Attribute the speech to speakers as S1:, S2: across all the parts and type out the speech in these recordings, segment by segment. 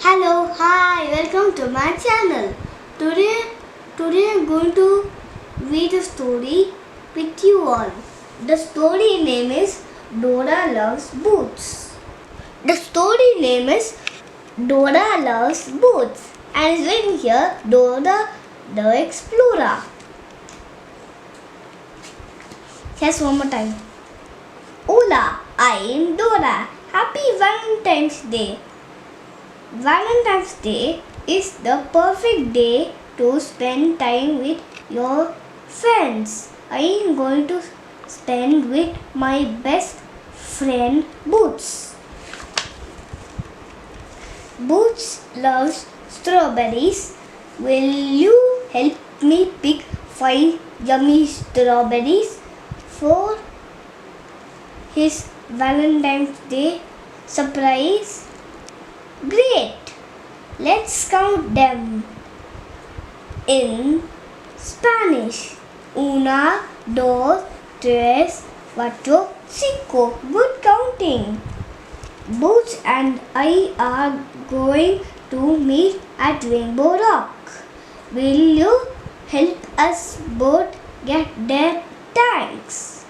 S1: Hello, hi, welcome to my channel. Today I'm going to read a story with you all. The story name is Dora Loves Boots. The story name is Dora Loves Boots and is written here Dora the Explorer. Here's one more time. Hola, I am Dora. Happy Valentine's Day. Valentine's Day is the perfect day to spend time with your friends. I am going to spend with my best friend Boots. Boots loves strawberries. Will you help me pick 5 yummy strawberries for his Valentine's Day surprise? Great! Let's count them in Spanish. Una, dos, tres, cuatro, cinco. Good counting. Boots and I are going to meet at Rainbow Rock. Will you help us both get there? Thanks.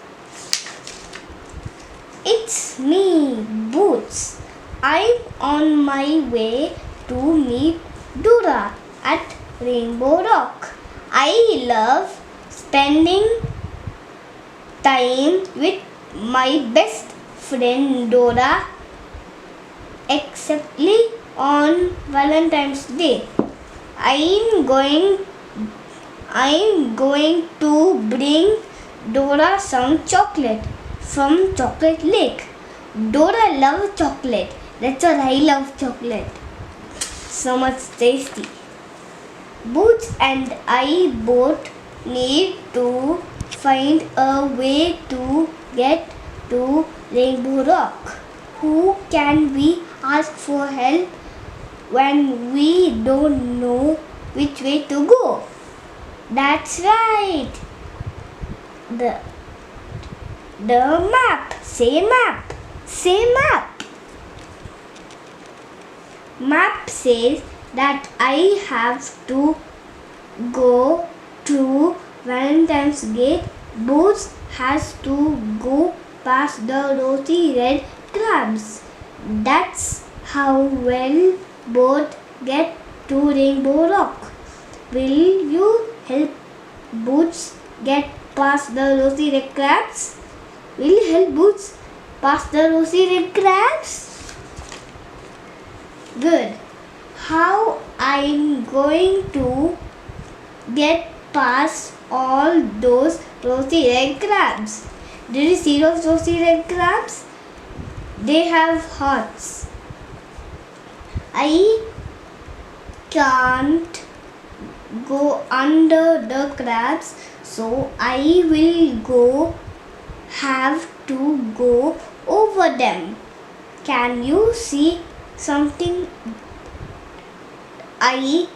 S1: It's me, Boots. I'm on my way to meet Dora at Rainbow Rock. I love spending time with my best friend Dora, exceptly on Valentine's Day. I'm going to bring Dora some chocolate from Chocolate Lake. Dora loves chocolate. That's what I love chocolate. So much tasty. Boots and I both need to find a way to get to Rainbow Rock. Who can we ask for help when we don't know which way to go? That's right. The map. Say map. Say map. Map says that I have to go to Valentine's Gate. Boots has to go past the rosy red crabs. That's how we'll both get to Rainbow Rock. Will you help Boots get past the rosy red crabs? Will you help Boots past the rosy red crabs? Good. How I'm going to get past all those rosy red crabs? Did you see those rosy red crabs? They have hearts. I can't go under the crabs, so I will have to go over them. Can you see something I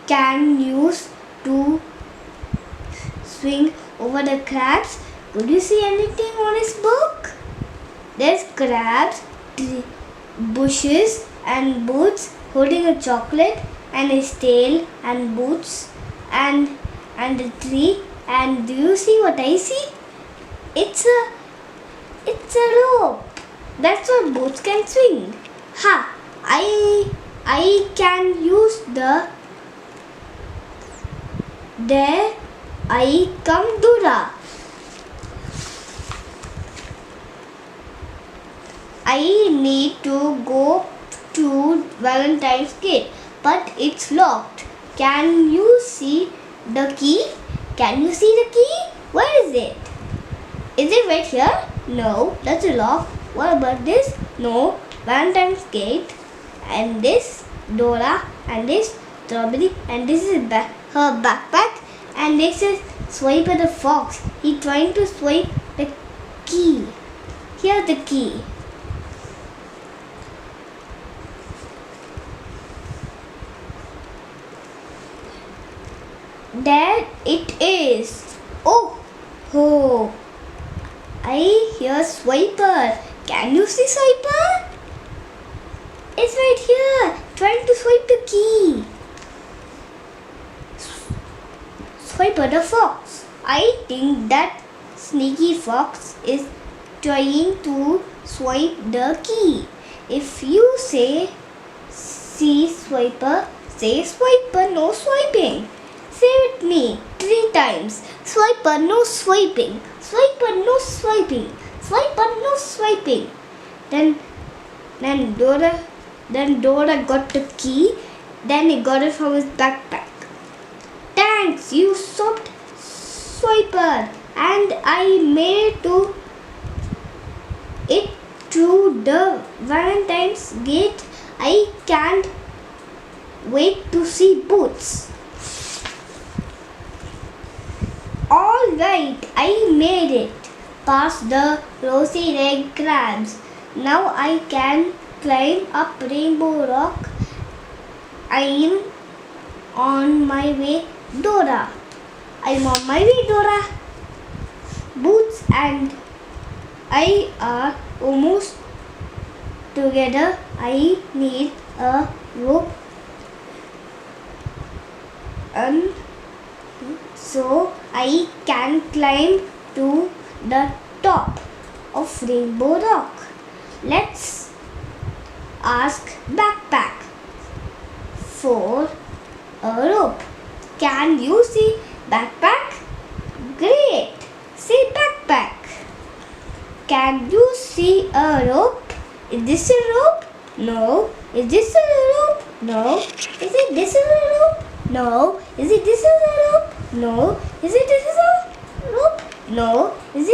S1: can use to swing over the crabs? Could you see anything on his book? There's crabs, bushes and Boots holding a chocolate and his tail and Boots and a tree. And do you see what I see? It's a rope. That's what Boots can swing. Ha! I can use the there I come Dora. I need to go to Valentine's Gate, but it's locked. Can you see the key? Can you see the key? Where is it? Is it right here? No, that's a lock. What about this? No, Valentine's Gate. And this Dora and this strawberry and this is her backpack and this is Swiper the fox. He's trying to swipe the key. Here's the key. There it is. Oh, I hear Swiper. Can you see Swiper? It's right here. Trying to swipe the key. Swiper the fox. I think that sneaky fox is trying to swipe the key. If you say see swiper, say swiper, no swiping. Say with me 3 times. Swiper, no swiping. Swiper, no swiping. Swiper, no swiping. Then Dora got the key. Then he got it from his backpack. Thanks, you stopped Swiper, and I made it through the Valentine's gate. I can't wait to see Boots. Alright, I made it past the rosy red crabs. Now I can climb up Rainbow Rock. I'm on my way, Dora. I'm on my way, Dora. Boots and I are almost together. I need a rope, and so I can climb to the top of Rainbow Rock. Let's ask Backpack for a rope. Can you see Backpack? Great! See Backpack. Can you see a rope? Is this a rope? No. Is this a rope? No. Is it this a rope? No. Is it this a rope? No. Is it this a rope? No. Is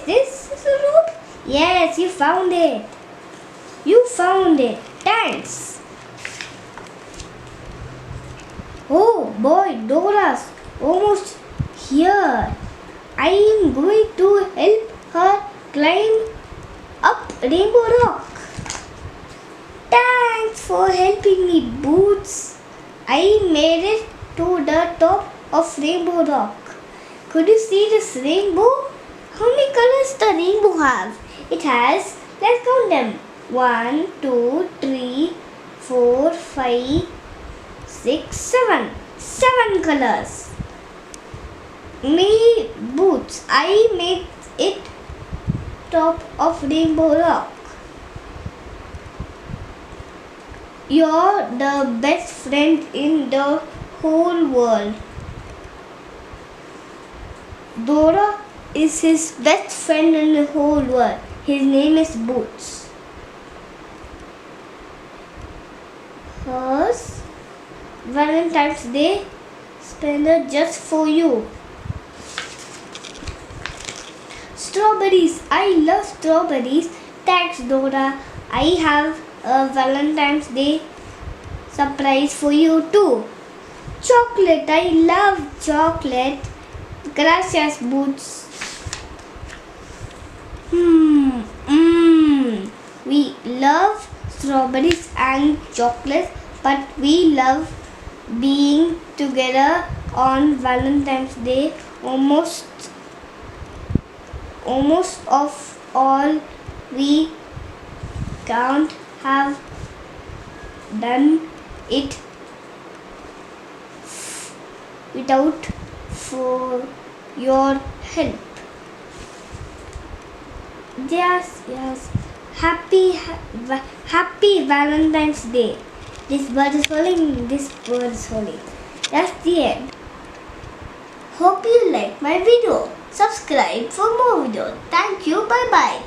S1: this a rope? Yes, you found it. You found it. Thanks. Oh boy, Dora's almost here. I am going to help her climb up Rainbow Rock. Thanks for helping me, Boots. I made it to the top of Rainbow Rock. Could you see this rainbow? How many colors the rainbow have? It has, let's count them. 1, 2, 3, 4, 5, 6, 7. 7 colors. Me, Boots, I made it top of Rainbow Rock. You're the best friend in the whole world. Dora is his best friend in the whole world. His name is Boots. Hers Valentine's Day spender just for you. Strawberries. I love strawberries. Thanks, Dora. I have a Valentine's Day surprise for you too. Chocolate. I love chocolate. Gracias, Boots. We love strawberries and chocolates, but we love being together on Valentine's Day. Almost of all we can't have done it without for your help. Yes. Happy Valentine's Day. This bird is falling. That's the end. Hope you like my video. Subscribe for more videos. Thank you. Bye bye.